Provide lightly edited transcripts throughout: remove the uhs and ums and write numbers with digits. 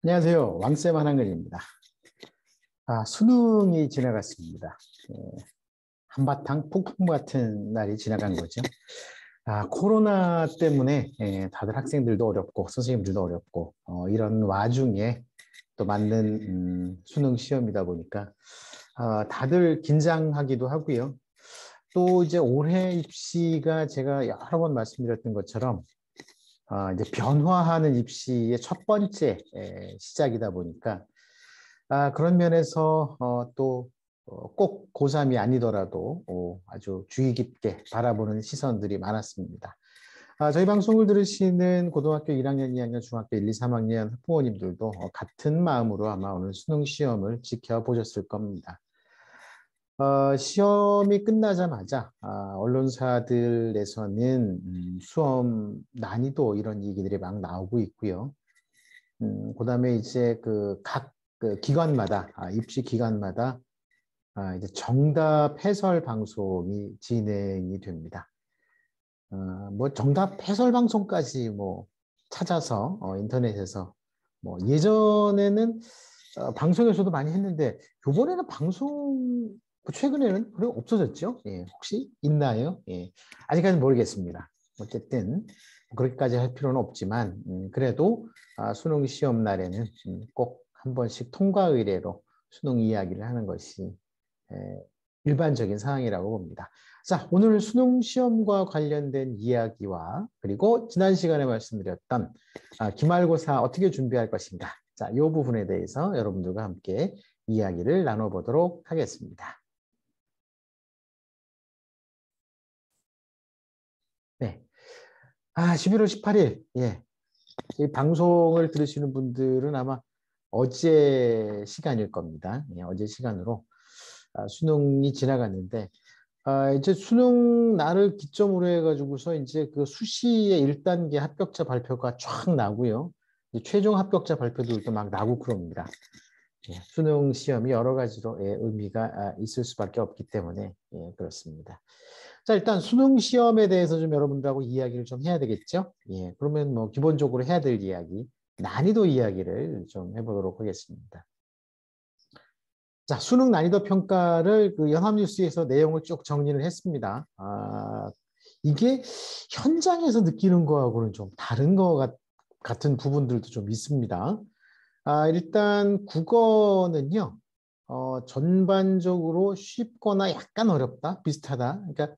안녕하세요. 왕쌤 한한근입니다. 수능이 지나갔습니다. 예, 한바탕 폭풍 같은 날이 지나간 거죠. 코로나 때문에 다들 학생들도 어렵고 선생님들도 어렵고 이런 와중에 또 맞는 수능 시험이다 보니까 다들 긴장하기도 하고요. 또 이제 올해 입시가 제가 여러 번 말씀드렸던 것처럼 이제 변화하는 입시의 첫 번째 시작이다 보니까 그런 면에서 또 꼭 고3이 아니더라도 아주 주의 깊게 바라보는 시선들이 많았습니다. 저희 방송을 들으시는 고등학교 1학년, 2학년, 중학교 1, 2, 3학년 학부모님들도 같은 마음으로 아마 오늘 수능 시험을 지켜보셨을 겁니다. 시험이 끝나자마자 언론사들에서는 수험 난이도 이런 얘기들이 막 나오고 있고요. 그다음에 이제 각 기관마다 입시 기관마다 이제 정답 해설 방송이 진행이 됩니다. 뭐 정답 해설 방송까지 뭐 찾아서 인터넷에서 뭐 예전에는 방송에서도 많이 했는데 요번에는 방송 최근에는 그래 없어졌죠? 예, 혹시 있나요? 예, 아직까지는 모르겠습니다. 어쨌든 그렇게까지 할 필요는 없지만 그래도 수능 시험 날에는 꼭 한 번씩 통과 의례로 수능 이야기를 하는 것이 일반적인 상황이라고 봅니다. 자, 오늘 수능 시험과 관련된 이야기와 그리고 지난 시간에 말씀드렸던 기말고사 어떻게 준비할 것인가. 자, 이 부분에 대해서 여러분들과 함께 이야기를 나눠보도록 하겠습니다. 네. 11월 18일. 예. 이 방송을 들으시는 분들은 아마 어제 시간일 겁니다. 예, 어제 시간으로 수능이 지나갔는데 이제 수능 날을 기점으로 해가지고서 이제 그 수시의 1단계 합격자 발표가 쫙 나고요. 이제 최종 합격자 발표들도 막 나고 그럽니다. 예, 수능 시험이 여러 가지로 의미가 있을 수밖에 없기 때문에 그렇습니다. 자, 일단 수능 시험에 대해서 좀 여러분들하고 이야기를 좀 해야 되겠죠? 예, 그러면 뭐 기본적으로 해야 될 이야기, 난이도 이야기를 좀 해보도록 하겠습니다. 자, 수능 난이도 평가를 그 연합뉴스에서 내용을 쭉 정리를 했습니다. 이게 현장에서 느끼는 거하고는 좀 다른 것 같은 부분들도 좀 있습니다. 일단 국어는요, 전반적으로 쉽거나 약간 어렵다, 비슷하다. 그러니까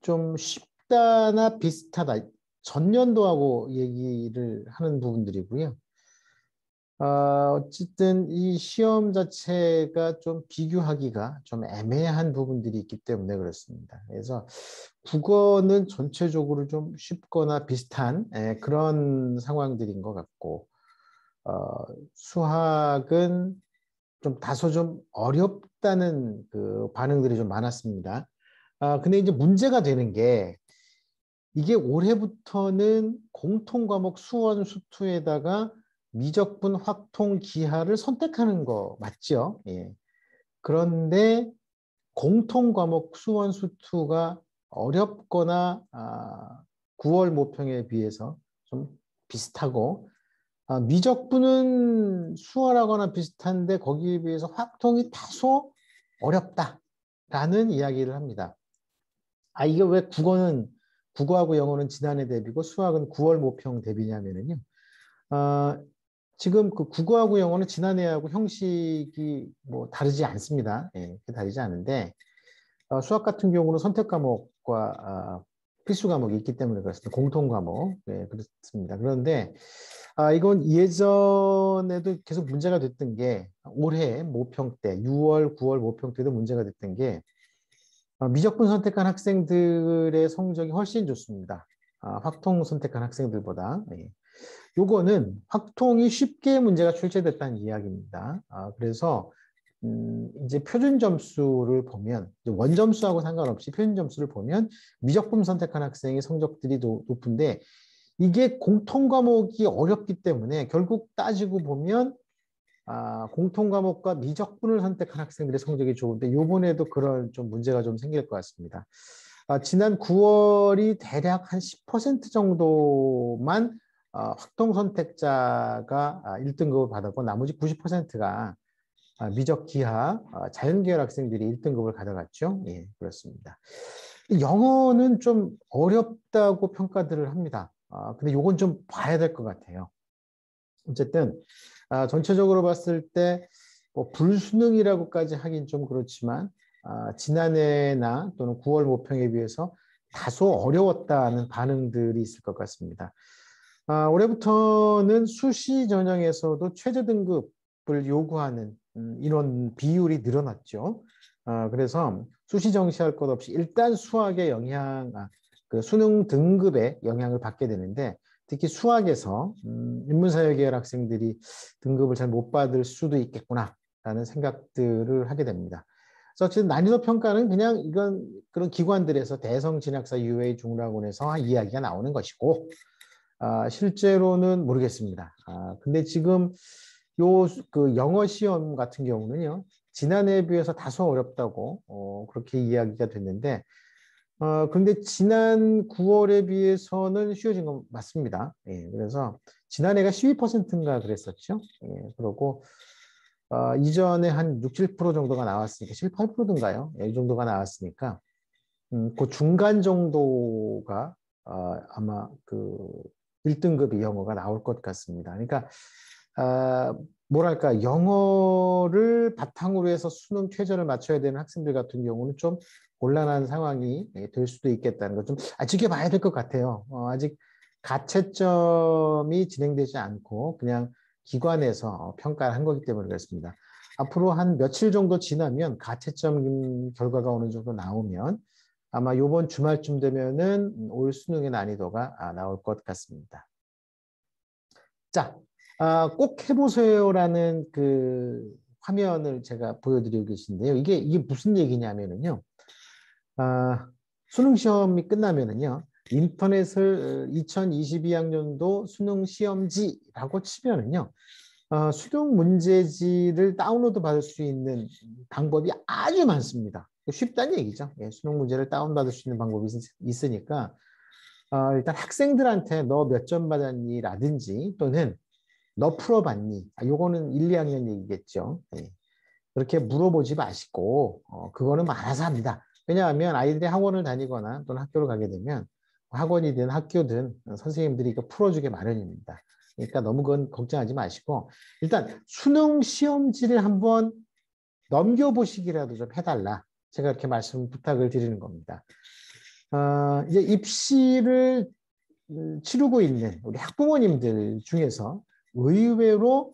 좀 쉽다나 비슷하다. 전년도하고 얘기를 하는 부분들이고요. 어쨌든 이 시험 자체가 좀 비교하기가 좀 애매한 부분들이 있기 때문에 그렇습니다. 그래서 국어는 전체적으로 좀 쉽거나 비슷한 그런 상황들인 것 같고, 수학은 좀 다소 좀 어렵다는 그 반응들이 좀 많았습니다. 근데 이제 문제가 되는 게 이게 올해부터는 공통 과목 수원 수투에다가 미적분 확통 기하를 선택하는 거 맞죠? 예. 그런데 공통 과목 수원 수투가 어렵거나 9월 모평에 비해서 좀 비슷하고 미적분은 수월하거나 비슷한데 거기에 비해서 확통이 다소 어렵다라는 이야기를 합니다. 이게 왜 국어하고 영어는 지난해 대비고 수학은 9월 모평 대비냐면은요. 어, 지금 그 국어하고 영어는 지난해하고 형식이 뭐 다르지 않습니다. 예, 다르지 않은데 수학 같은 경우는 선택 과목과 필수 과목이 있기 때문에 그렇습니다. 공통 과목. 예, 그렇습니다. 그런데 이건 예전에도 계속 문제가 됐던 게 올해 모평 때 6월, 9월 모평 때도 문제가 됐던 게 미적분 선택한 학생들의 성적이 훨씬 좋습니다. 확통 선택한 학생들보다. 예. 요거는 확통이 쉽게 문제가 출제됐다는 이야기입니다. 그래서 이제 표준 점수를 보면 원점수하고 상관없이 표준 점수를 보면 미적분 선택한 학생의 성적들이 높은데 이게 공통 과목이 어렵기 때문에 결국 따지고 보면 공통 과목과 미적분을 선택한 학생들의 성적이 좋은데 이번에도 그런 좀 문제가 좀 생길 것 같습니다. 지난 9월이 대략 한 10% 정도만 확통 선택자가 1등급을 받았고 나머지 90%가 미적 기하, 자연계열 학생들이 1등급을 가져갔죠. 예, 그렇습니다. 영어는 좀 어렵다고 평가들을 합니다. 근데 요건 좀 봐야 될 것 같아요. 어쨌든 전체적으로 봤을 때 뭐 불수능이라고까지 하긴 좀 그렇지만 지난해나 또는 9월 모평에 비해서 다소 어려웠다는 반응들이 있을 것 같습니다. 올해부터는 수시 전형에서도 최저 등급을 요구하는 인원 비율이 늘어났죠. 그래서 수시 정시할 것 없이 일단 수학의 영향, 그 수능 등급에 영향을 받게 되는데 특히 수학에서 인문사회 계열 학생들이 등급을 잘 못 받을 수도 있겠구나라는 생각들을 하게 됩니다. 그래서 어쨌든 난이도 평가는 그냥 이건 그런 기관들에서 대성 진학사 UA 중락원에서 이야기가 나오는 것이고 실제로는 모르겠습니다. 근데 지금 그 영어 시험 같은 경우는요, 지난해에 비해서 다소 어렵다고 그렇게 이야기가 됐는데, 근데 지난 9월에 비해서는 쉬워진 건 맞습니다. 예, 그래서 지난해가 12%인가 그랬었죠. 예, 그리고 이전에 한 6, 7% 정도가 나왔으니까 7, 8%인가요? 예, 이 정도가 나왔으니까 그 중간 정도가 아마 그 1등급의 영어가 나올 것 같습니다. 그러니까 뭐랄까 영어를 바탕으로 해서 수능 최저를 맞춰야 되는 학생들 같은 경우는 좀 곤란한 상황이 될 수도 있겠다는 거 좀 지켜봐야 될 것 같아요. 아직 가채점이 진행되지 않고 그냥 기관에서 평가를 한 거기 때문에 그렇습니다. 앞으로 한 며칠 정도 지나면 가채점 결과가 어느 정도 나오면 아마 이번 주말쯤 되면은 올 수능의 난이도가 나올 것 같습니다. 자, 꼭 해보세요라는 그 화면을 제가 보여드리고 계신데요. 이게 무슨 얘기냐면은요. 수능 시험이 끝나면은요. 인터넷을 2022학년도 수능 시험지라고 치면은요. 수능 문제지를 다운로드 받을 수 있는 방법이 아주 많습니다. 쉽다는 얘기죠. 예, 수능 문제를 다운받을 수 있는 방법이 있으니까 일단 학생들한테 너 몇 점 받았니? 라든지 또는 너 풀어봤니? 요거는 1, 2학년 얘기겠죠. 예. 그렇게 물어보지 마시고 그거는 알아서 합니다. 왜냐하면 아이들이 학원을 다니거나 또는 학교를 가게 되면 학원이든 학교든 선생님들이 이거 풀어주게 마련입니다. 그러니까 너무 그건 걱정하지 마시고 일단 수능 시험지를 한번 넘겨보시기라도 좀 해달라. 제가 이렇게 부탁을 드리는 겁니다. 이제 입시를 치르고 있는 우리 학부모님들 중에서 의외로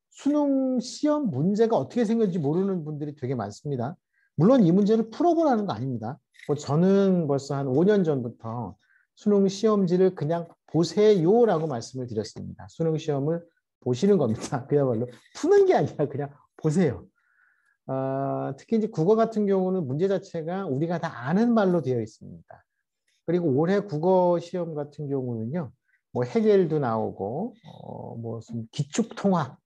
수능 시험 문제가 어떻게 생겼는지 모르는 분들이 되게 많습니다. 물론 이 문제를 풀어보라는 거 아닙니다. 저는 벌써 한 5년 전부터 수능 시험지를 그냥 보세요라고 말씀을 드렸습니다. 수능 시험을 보시는 겁니다. 그야말로 푸는 게 아니라 그냥 보세요. 특히 이제 국어 같은 경우는 문제 자체가 우리가 다 아는 말로 되어 있습니다. 그리고 올해 국어 시험 같은 경우는요, 뭐 해겔도 나오고, 무슨 기축통화,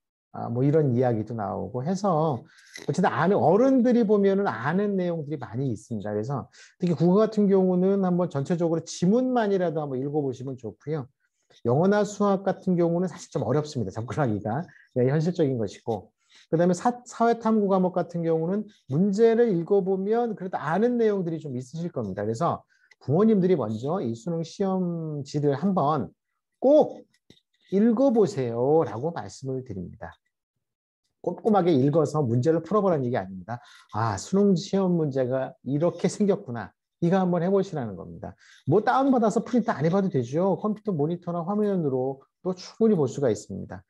뭐 이런 이야기도 나오고 해서 어쨌든 어른들이 보면은 아는 내용들이 많이 있습니다. 그래서 특히 국어 같은 경우는 한번 전체적으로 지문만이라도 한번 읽어보시면 좋고요. 영어나 수학 같은 경우는 사실 좀 어렵습니다. 접근하기가 현실적인 것이고. 그다음에 사회탐구 과목 같은 경우는 문제를 읽어보면 그래도 아는 내용들이 좀 있으실 겁니다. 그래서 부모님들이 먼저 이 수능 시험지를 한번 꼭 읽어보세요라고 말씀을 드립니다. 꼼꼼하게 읽어서 문제를 풀어보라는 얘기 아닙니다. 수능 시험 문제가 이렇게 생겼구나. 이거 한번 해보시라는 겁니다. 뭐 다운받아서 프린트 안 해봐도 되죠. 컴퓨터 모니터나 화면으로 또 충분히 볼 수가 있습니다.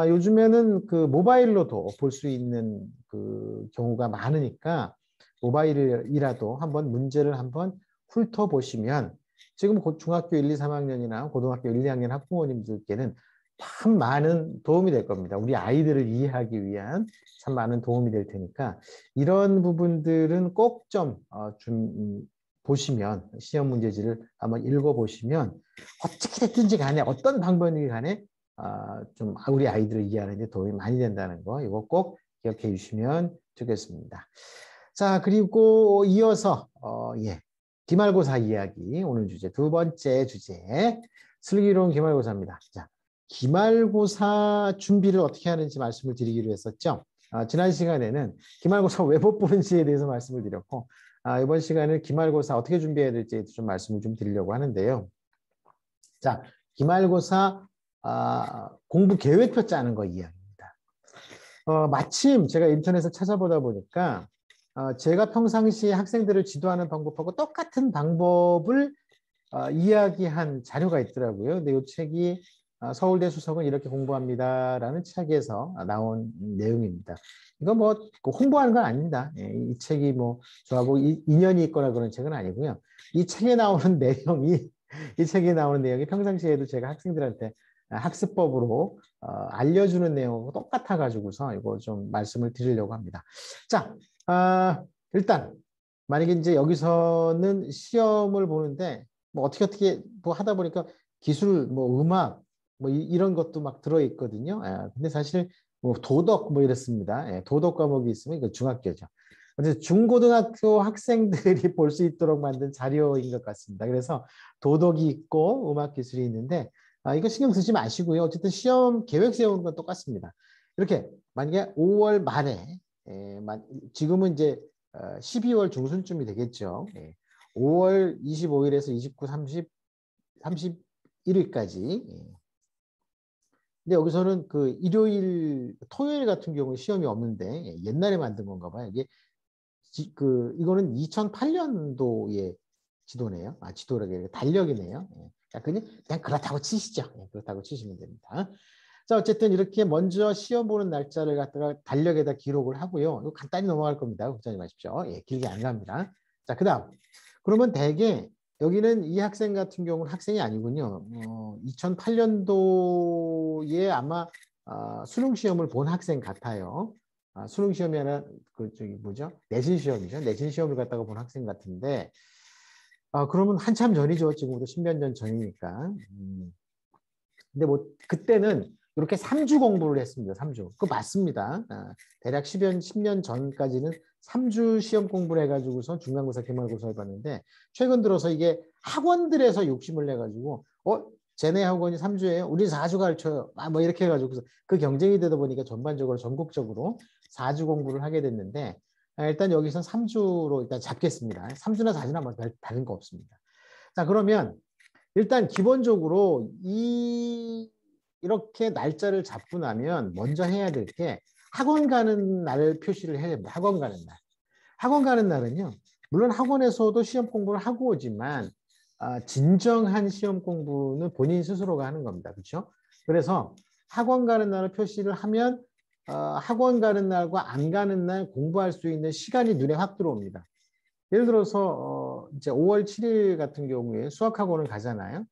요즘에는 그 모바일로도 볼 수 있는 그 경우가 많으니까 모바일이라도 한번 문제를 한번 훑어보시면 지금 중학교 1, 2, 3학년이나 고등학교 1, 2학년 학부모님들께는 참 많은 도움이 될 겁니다. 우리 아이들을 이해하기 위한 참 많은 도움이 될 테니까 이런 부분들은 꼭 좀 보시면 시험 문제지를 한번 읽어보시면 어떻게 됐든지 간에 어떤 방법이든 간에 좀 우리 아이들을 이해하는 데 도움이 많이 된다는 거 이거 꼭 기억해 주시면 좋겠습니다. 자, 그리고 이어서 기말고사 이야기 오늘 주제 두 번째 주제 슬기로운 기말고사입니다. 자, 기말고사 준비를 어떻게 하는지 말씀을 드리기로 했었죠. 지난 시간에는 기말고사 왜 못 보는지에 대해서 말씀을 드렸고, 이번 시간은 기말고사 어떻게 준비해야 될지에 좀 말씀을 좀 드리려고 하는데요. 자, 기말고사 공부 계획표 짜는 거 이야기입니다. 마침 제가 인터넷을 찾아보다 보니까 제가 평상시에 학생들을 지도하는 방법하고 똑같은 방법을 이야기한 자료가 있더라고요. 근데 이 책이 서울대 수석은 이렇게 공부합니다라는 책에서 나온 내용입니다. 이거 뭐 홍보하는 건 아닙니다. 이 책이 뭐 저하고 인연이 있거나 그런 책은 아니고요. 이 책에 나오는 내용이 평상시에도 제가 학생들한테 학습법으로 알려주는 내용하고 똑같아 가지고서 이거 좀 말씀을 드리려고 합니다. 자, 일단 만약에 이제 여기서는 시험을 보는데 뭐 어떻게 뭐 하다 보니까 기술, 뭐 음악, 뭐 이런 것도 막 들어있거든요. 근데 사실 뭐 도덕 뭐 이렇습니다. 도덕 과목이 있으면 이거 중학교죠. 어쨌든 중고등학교 학생들이 볼 수 있도록 만든 자료인 것 같습니다. 그래서 도덕이 있고 음악 기술이 있는데 이거 신경 쓰지 마시고요. 어쨌든 시험 계획 세우는 건 똑같습니다. 이렇게 만약에 5월 말에 지금은 이제 12월 중순쯤이 되겠죠. 5월 25일에서 29, 30, 31일까지. 근데 여기서는 그 일요일, 토요일 같은 경우에 시험이 없는데 옛날에 만든 건가 봐요. 이거는 2008년도의 지도네요. 지도라게 달력이네요. 그냥 그렇다고 치시죠. 그렇다고 치시면 됩니다. 자, 어쨌든 이렇게 먼저 시험 보는 날짜를 갖다가 달력에다 기록을 하고요. 이거 간단히 넘어갈 겁니다. 걱정하지 마십시오. 길게 안 갑니다. 자, 그다음. 그러면 대개 여기는 이 학생 같은 경우는 학생이 아니군요. 2008년도에 아마 수능 시험을 본 학생 같아요. 수능 시험이 아니라 내신 시험이죠. 내신 시험을 갖다가 본 학생 같은데 그러면 한참 전이죠. 지금부터 10몇 년 전이니까. 근데 뭐 그때는 이렇게 3주 공부를 했습니다. 3주. 그거 맞습니다. 대략 10년 전까지는 3주 시험 공부를 해가지고서 중간고사, 기말고사를 봤는데 최근 들어서 이게 학원들에서 욕심을 내가지고 쟤네 학원이 3주예요. 우리 4주 가르쳐요. 뭐 이렇게 해가지고 그 경쟁이 되다 보니까 전반적으로 전국적으로 4주 공부를 하게 됐는데 일단 여기서 3주로 일단 잡겠습니다. 3주나 4주나 뭐 다른 거 없습니다. 자, 그러면 일단 기본적으로 이렇게 날짜를 잡고 나면 먼저 해야 될 게 학원 가는 날 표시를 해야 됩니다. 학원 가는 날. 학원 가는 날은요. 물론 학원에서도 시험 공부를 하고 오지만 진정한 시험 공부는 본인 스스로가 하는 겁니다. 그렇죠? 그래서 학원 가는 날을 표시를 하면 학원 가는 날과 안 가는 날 공부할 수 있는 시간이 눈에 확 들어옵니다. 예를 들어서 이제 5월 7일 같은 경우에 수학학원을 가잖아요.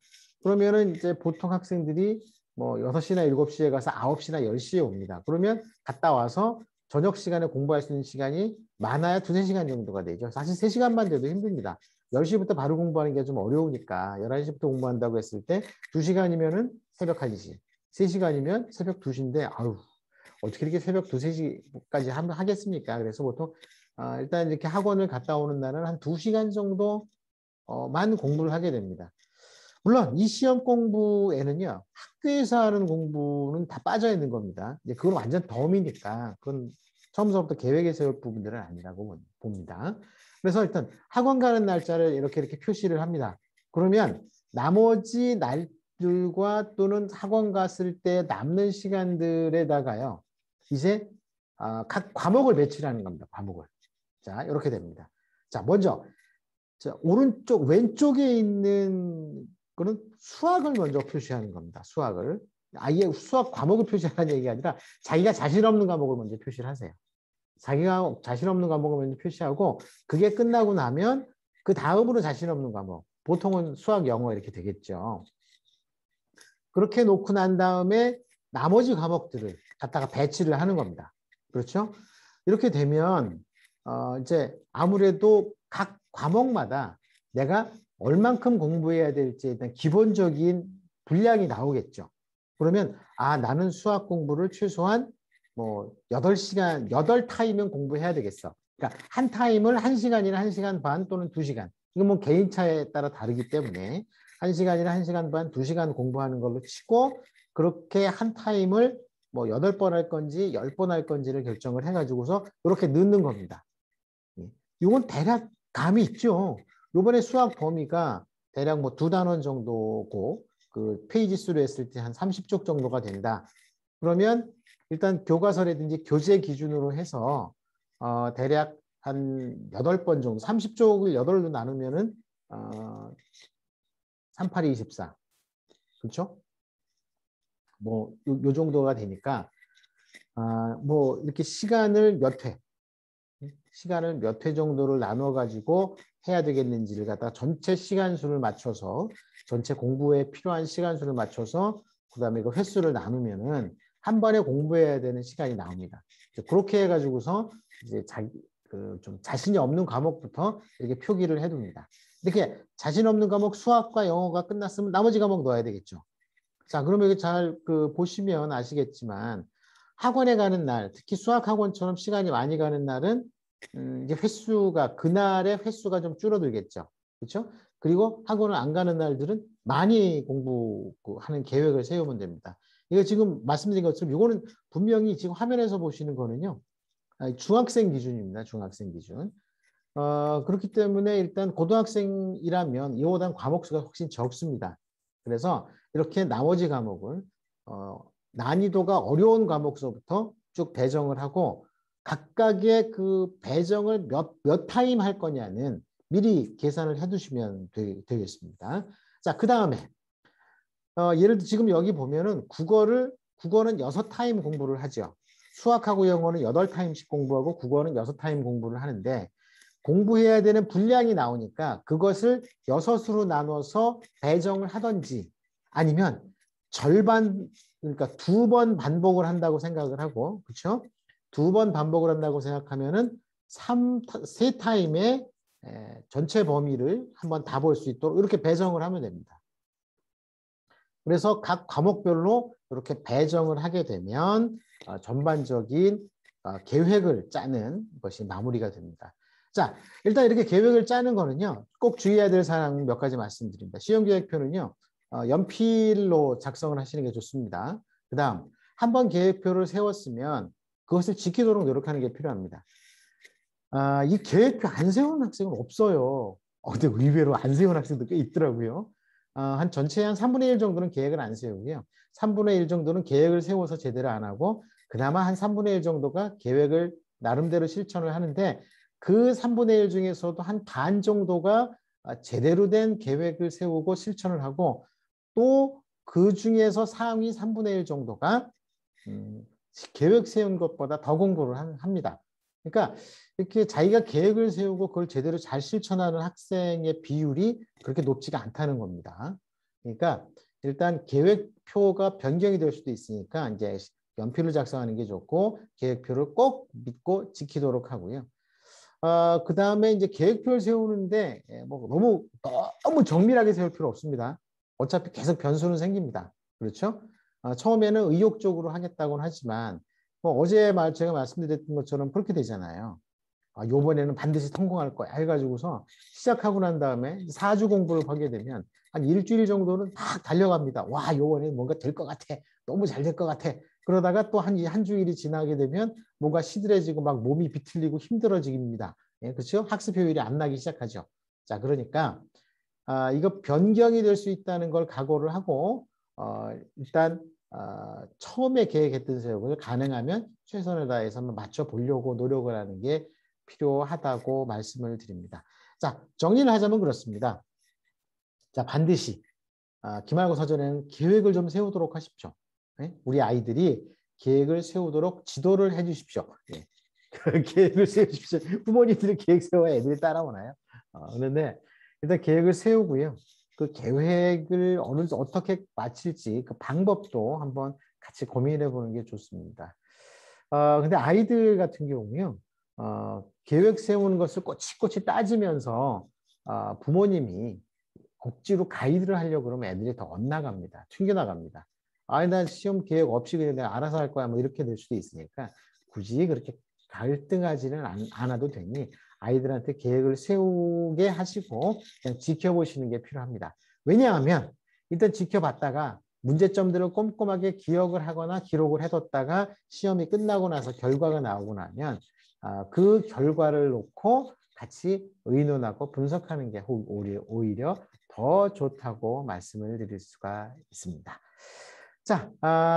그러면은 이제 보통 학생들이 뭐 6시나 7시에 가서 9시나 10시에 옵니다. 그러면 갔다 와서 저녁 시간에 공부할 수 있는 시간이 많아야 2~3시간 정도가 되죠. 사실 3시간만 돼도 힘듭니다. 10시부터 바로 공부하는 게 좀 어려우니까 11시부터 공부한다고 했을 때 2시간이면은 새벽 1시, 3시간이면 새벽 2시인데 어떻게 이렇게 새벽 2, 3시까지 하겠습니까? 그래서 보통 일단 이렇게 학원을 갔다 오는 날은 한 2시간 정도만 공부를 하게 됩니다. 물론 이 시험 공부에는요. 학교에서 하는 공부는 다 빠져 있는 겁니다. 이제 그건 완전 덤이니까 그건 처음부터 계획에 세울 부분들은 아니라고 봅니다. 그래서 일단 학원 가는 날짜를 이렇게 표시를 합니다. 그러면 나머지 날들과 또는 학원 갔을 때 남는 시간들에다가요. 이제 각 과목을 배치하는 겁니다. 과목을. 자, 이렇게 됩니다. 자, 먼저 왼쪽에 있는 거는 수학을 먼저 표시하는 겁니다. 수학을. 아예 수학 과목을 표시하는 얘기가 아니라 자기가 자신 없는 과목을 먼저 표시를 하세요. 자기가 자신 없는 과목을 먼저 표시하고 그게 끝나고 나면 그 다음으로 자신 없는 과목. 보통은 수학, 영어 이렇게 되겠죠. 그렇게 놓고 난 다음에 나머지 과목들을 갖다가 배치를 하는 겁니다. 그렇죠? 이렇게 되면 이제 아무래도 각 과목마다 내가 얼만큼 공부해야 될지 일단 기본적인 분량이 나오겠죠. 그러면 나는 수학 공부를 최소한 뭐 8시간, 8타임은 공부해야 되겠어. 그러니까 한 타임을 1시간이나 1시간 반 또는 2시간. 이건 뭐 개인차에 따라 다르기 때문에 1시간이나 1시간 반, 2시간 공부하는 걸로 치고 그렇게 한 타임을 뭐 8번 할 건지 10번 할 건지를 결정을 해가지고서 이렇게 넣는 겁니다. 이건 대략 감이 있죠. 이번에 수학 범위가 대략 뭐 2단원 정도고 그 페이지 수로 했을 때 한 30쪽 정도가 된다. 그러면 일단 교과서라든지 교재 기준으로 해서 대략 한 8번 정도, 30쪽을 8로 나누면은 3, 8, 24. 그렇죠? 뭐 요 정도가 되니까 뭐 이렇게 시간을 몇 회 정도를 나눠 가지고 해야 되겠는지를 갖다가 전체 시간 수를 맞춰서 전체 공부에 필요한 시간 수를 맞춰서 그다음에 그 횟수를 나누면은 한 번에 공부해야 되는 시간이 나옵니다. 그렇게 해가지고서 이제 좀 자신이 없는 과목부터 이렇게 표기를 해둡니다. 이렇게 자신 없는 과목 수학과 영어가 끝났으면 나머지 과목 넣어야 되겠죠. 자, 그러면 이게 잘 보시면 아시겠지만 학원에 가는 날, 특히 수학 학원처럼 시간이 많이 가는 날은 이제 그날의 횟수가 좀 줄어들겠죠. 그렇죠? 그리고 학원을 안 가는 날들은 많이 공부하는 계획을 세우면 됩니다. 이거 지금 말씀드린 것처럼 이거는 분명히 지금 화면에서 보시는 거는요. 중학생 기준입니다. 중학생 기준. 그렇기 때문에 일단 고등학생이라면 이보다는 과목 수가 훨씬 적습니다. 그래서 이렇게 나머지 과목을 난이도가 어려운 과목서부터 쭉 배정을 하고 각각의 그 배정을 몇 타임 할 거냐는 미리 계산을 해두시면 되겠습니다. 자, 그 다음에 예를 들어 지금 여기 보면은 국어는 6타임 공부를 하죠. 수학하고 영어는 8타임씩 공부하고 국어는 6타임 공부를 하는데 공부해야 되는 분량이 나오니까 그것을 6으로 나눠서 배정을 하든지 아니면 절반, 그러니까 2번 반복을 한다고 생각을 하고, 그렇죠? 2번 반복을 한다고 생각하면은 3타임의 전체 범위를 한번 다 볼 수 있도록 이렇게 배정을 하면 됩니다. 그래서 각 과목별로 이렇게 배정을 하게 되면 전반적인 계획을 짜는 것이 마무리가 됩니다. 자, 일단 이렇게 계획을 짜는 거는요, 꼭 주의해야 될 사항 몇 가지 말씀드립니다. 시험계획표는요, 연필로 작성을 하시는 게 좋습니다. 그 다음, 한번 계획표를 세웠으면 그것을 지키도록 노력하는 게 필요합니다. 이 계획표 안 세우는 학생은 없어요. 근데 의외로 안 세우는 학생도 꽤 있더라고요. 한 전체의 한 3분의 1 정도는 계획을 안 세우고요. 3분의 1 정도는 계획을 세워서 제대로 안 하고 그나마 한 3분의 1 정도가 계획을 나름대로 실천을 하는데 그 3분의 1 중에서도 한 반 정도가 제대로 된 계획을 세우고 실천을 하고 또 그 중에서 상위 3분의 1 정도가 계획 세운 것보다 더 공부를 합니다. 그러니까 이렇게 자기가 계획을 세우고 그걸 제대로 잘 실천하는 학생의 비율이 그렇게 높지가 않다는 겁니다. 그러니까 일단 계획표가 변경이 될 수도 있으니까 이제 연필을 작성하는 게 좋고 계획표를 꼭 믿고 지키도록 하고요. 그 다음에 이제 계획표를 세우는데 뭐 너무 정밀하게 세울 필요 없습니다. 어차피 계속 변수는 생깁니다. 그렇죠? 처음에는 의욕적으로 하겠다고는 하지만 뭐 어제 제가 말씀드렸던 것처럼 그렇게 되잖아요. 요번에는 반드시 성공할 거야 해가지고서 시작하고 난 다음에 4주 공부를 하게 되면 한 일주일 정도는 막 달려갑니다. 와, 요번에 뭔가 될 것 같아. 너무 잘 될 것 같아. 그러다가 또 한 주일이 지나게 되면 뭔가 시들해지고 막 몸이 비틀리고 힘들어집니다. 예, 그렇죠? 학습 효율이 안 나기 시작하죠. 자, 그러니까 이거 변경이 될 수 있다는 걸 각오를 하고 일단 처음에 계획했던 세력을 가능하면 최선을 다해서 한번 맞춰보려고 노력을 하는 게 필요하다고 말씀을 드립니다. 자, 정리를 하자면 그렇습니다. 자, 반드시 기말고사 전에는 계획을 좀 세우도록 하십시오. 네? 우리 아이들이 계획을 세우도록 지도를 해주십시오. 네. 계획을 세우십시오. 부모님들이 계획 세워야 애들이 따라오나요? 그런데 일단 계획을 세우고요. 그 계획을 어떻게 마칠지 그 방법도 한번 같이 고민해 보는 게 좋습니다. 근데 아이들 같은 경우요. 계획 세우는 것을 꼬치꼬치 따지면서 부모님이 억지로 가이드를 하려고 그러면 애들이 더 엇나갑니다. 튕겨나갑니다. 난 시험 계획 없이 그냥 내가 알아서 할 거야. 뭐 이렇게 될 수도 있으니까 굳이 그렇게 갈등하지는 않아도 되니 아이들한테 계획을 세우게 하시고 그냥 지켜보시는 게 필요합니다. 왜냐하면 일단 지켜봤다가 문제점들을 꼼꼼하게 기억을 하거나 기록을 해뒀다가 시험이 끝나고 나서 결과가 나오고 나면 그 결과를 놓고 같이 의논하고 분석하는 게 오히려 더 좋다고 말씀을 드릴 수가 있습니다. 자,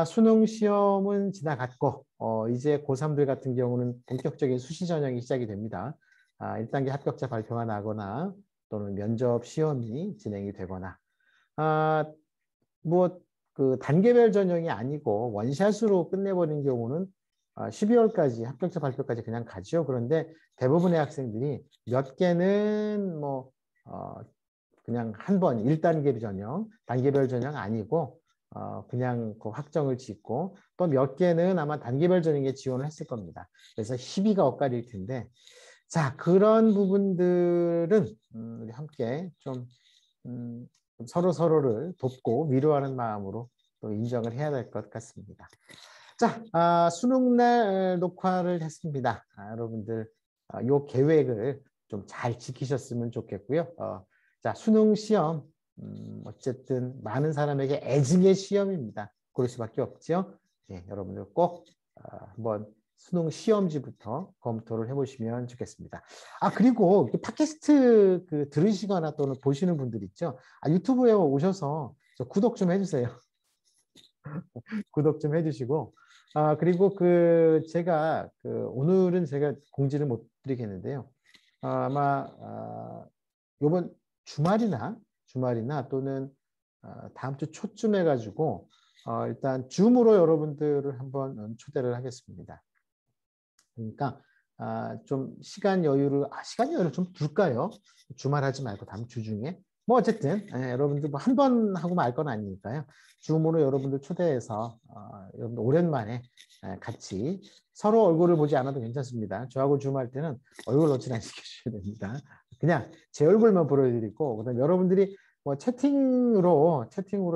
수능 시험은 지나갔고 이제 고3들 같은 경우는 본격적인 수시 전형이 시작이 됩니다. 1단계 합격자 발표가 나거나 또는 면접 시험이 진행이 되거나 그 단계별 전형이 아니고 원샷으로 끝내버린 경우는 12월까지 합격자 발표까지 그냥 가죠. 그런데 대부분의 학생들이 몇 개는 그냥 한 번 1단계 전형, 단계별 전형 아니고 그냥 그 확정을 짓고 또 몇 개는 아마 단계별 전형에 지원을 했을 겁니다. 그래서 희비가 엇갈릴 텐데 자, 그런 부분들은 우리 함께 좀 서로를 돕고 위로하는 마음으로 또 인정을 해야 될 것 같습니다. 자, 수능날 녹화를 했습니다. 여러분들 요 계획을 좀 잘 지키셨으면 좋겠고요. 자, 수능 시험 어쨌든 많은 사람에게 애증의 시험입니다. 그럴 수밖에 없죠. 네, 여러분들 꼭 한번 수능 시험지부터 검토를 해보시면 좋겠습니다. 그리고 팟캐스트 들으시거나 또는 보시는 분들 있죠. 유튜브에 오셔서 구독 좀 해주세요. 구독 좀 해주시고 그리고 제가 오늘은 제가 공지를 못 드리겠는데요. 아마 이번 주말이나 또는 다음 주 초쯤 해가지고 일단 줌으로 여러분들을 한번 초대를 하겠습니다. 그러니까 좀 시간 여유를 좀 둘까요? 주말 하지 말고 다음 주 중에 뭐 어쨌든 여러분들 뭐 한 번 하고 말 건 아니니까요. 줌으로 여러분들 초대해서 여러분들 오랜만에 같이 서로 얼굴을 보지 않아도 괜찮습니다. 저하고 줌 할 때는 얼굴 노출 안 시켜주셔야 됩니다. 그냥 제 얼굴만 보여드리고 그다음 여러분들이 뭐 채팅으로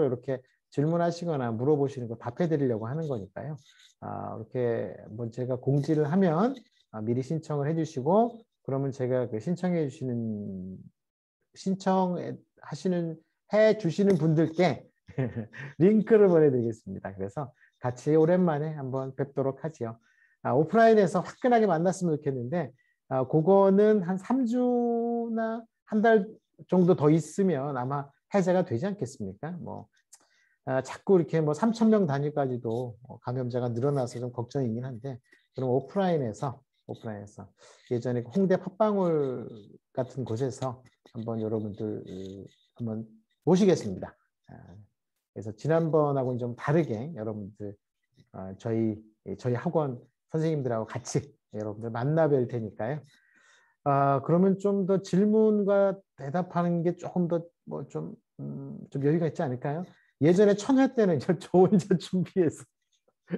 이렇게 질문하시거나 물어보시는 거 답해드리려고 하는 거니까요. 이렇게 뭐 제가 공지를 하면 미리 신청을 해주시고 그러면 제가 해주시는 분들께 링크를 보내드리겠습니다. 그래서 같이 오랜만에 한번 뵙도록 하지요. 오프라인에서 화끈하게 만났으면 좋겠는데 그거는 한 3주나 한 달 정도 더 있으면 아마 해제가 되지 않겠습니까? 뭐 자꾸 이렇게 뭐 3,000명 단위까지도 감염자가 늘어나서 좀 걱정이긴 한데 그럼 오프라인에서 예전에 홍대 팥방울 같은 곳에서 한번 여러분들 한번 모시겠습니다. 그래서 지난번하고는 좀 다르게 여러분들 저희 학원 선생님들하고 같이 여러분들 만나 뵐 테니까요. 그러면 좀 더 질문과 대답하는 게 조금 더 좀 여유가 있지 않을까요? 예전에 1000회 때는 저 혼자 준비해서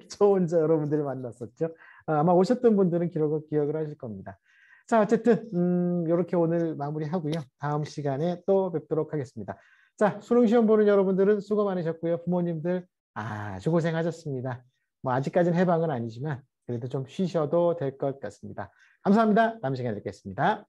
저 혼자 여러분들을 만났었죠. 아마 오셨던 분들은 기억을 하실 겁니다. 자, 어쨌든 이렇게 오늘 마무리하고요. 다음 시간에 또 뵙도록 하겠습니다. 자, 수능 시험 보는 여러분들은 수고 많으셨고요. 부모님들 아주 고생하셨습니다. 뭐 아직까지는 해방은 아니지만 그래도 좀 쉬셔도 될 것 같습니다. 감사합니다. 다음 시간에 뵙겠습니다.